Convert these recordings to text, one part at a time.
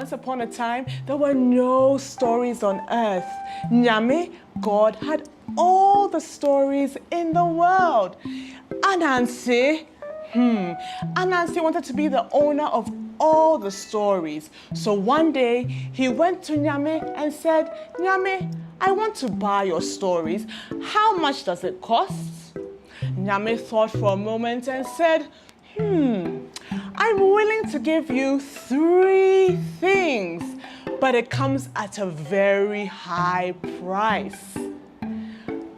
once upon a time, there were no stories on earth. Nyame, God, had all the stories in the world. Ananse wanted to be the owner of all the stories. So one day, he went to Nyame and said, Nyame, I want to buy your stories. How much does it cost? Nyame thought for a moment and said, I'm willing to give you 3 things, but it comes at a very high price.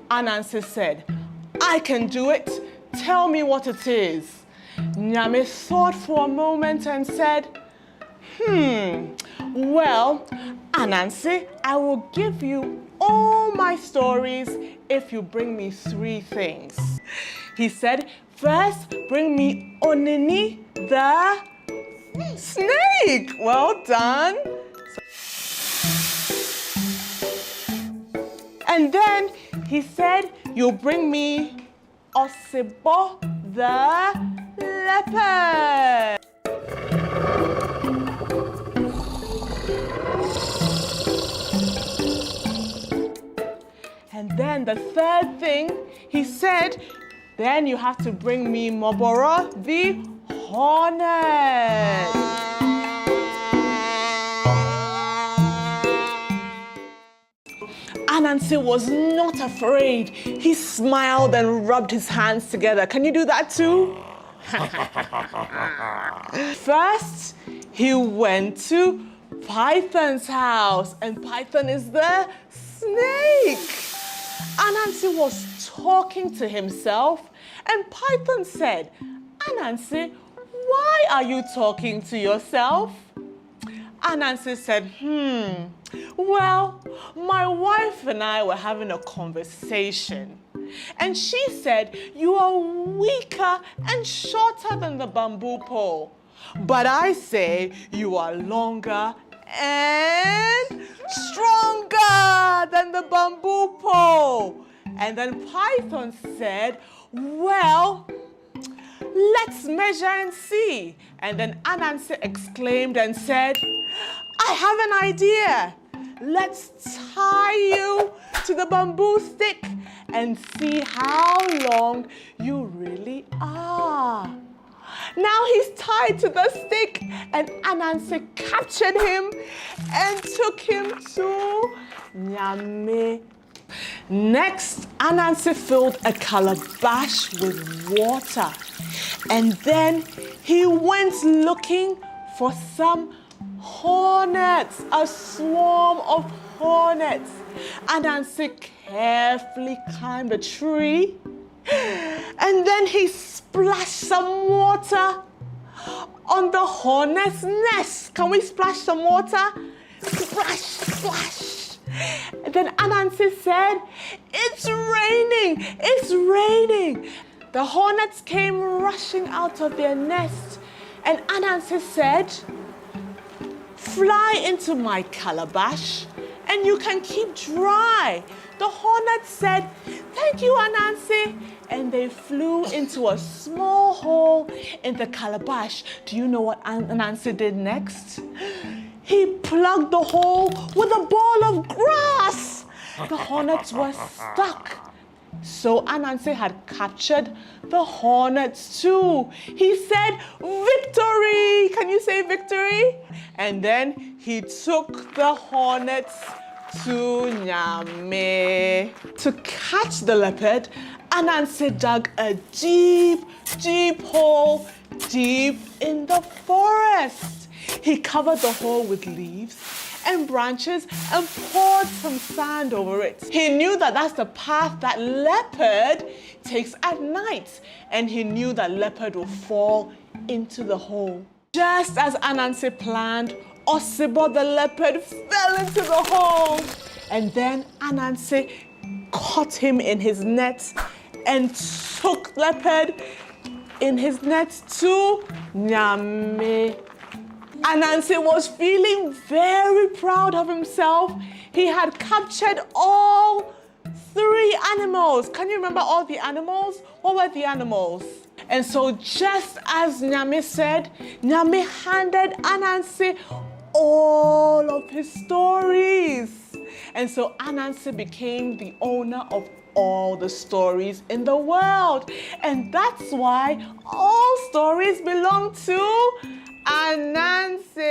Ananse said, I can do it. Tell me what it is. Nyame thought for a moment and said, well, Ananse, I will give you all my stories if you bring me 3 things. He said, first, bring me Onini, the snake. Well done. And then he said, you'll bring me Osibo, the leopard. And then the third thing, he said, then you have to bring me Moboro, the hornet. Ananse was not afraid. He smiled and rubbed his hands together. Can you do that too? First, he went to Python's house, and Python is the snake. Ananse was talking to himself, and Python said, Ananse, why are you talking to yourself? Ananse said, well, my wife and I were having a conversation, and she said, you are weaker and shorter than the bamboo pole. But I say you are longer and stronger than the bamboo pole. And then Python said, well, let's measure and see. And then Ananse exclaimed and said, I have an idea. Let's tie you to the bamboo stick and see how long you really are. Now he's tied to the stick, and Ananse captured him and took him to Nyame. Next, Ananse filled a calabash with water, and then he went looking for some hornets, a swarm of hornets. Ananse carefully climbed a tree, and then he splashed some water on the hornet's nest. Can we splash some water? Splash, splash. And then Ananse said, it's raining, it's raining. The hornets came rushing out of their nest, and Ananse said, fly into my calabash and you can keep dry. The hornet said, thank you, Ananse. And they flew into a small hole in the calabash. Do you know what Ananse did next? He plugged the hole with a ball of grass. The hornets were stuck. So Ananse had captured the hornets too. He said, victory! Can you say victory? And then he took the hornets to Nyame. To catch the leopard, Ananse dug a deep, deep hole deep in the forest. He covered the hole with leaves and branches and poured some sand over it. He knew that that's the path that leopard takes at night, and he knew that leopard will fall into the hole. Just as Ananse planned, Osibo the leopard fell into the hole, and then Ananse caught him in his net and took leopard in his net to Nyame. Ananse was feeling very proud of himself. He had captured all 3 animals. Can you remember all the animals? What were the animals? And so just as Nyame said, Nyame handed Ananse all of his stories. And so Ananse became the owner of all the stories in the world. And that's why all stories belong to Ananse.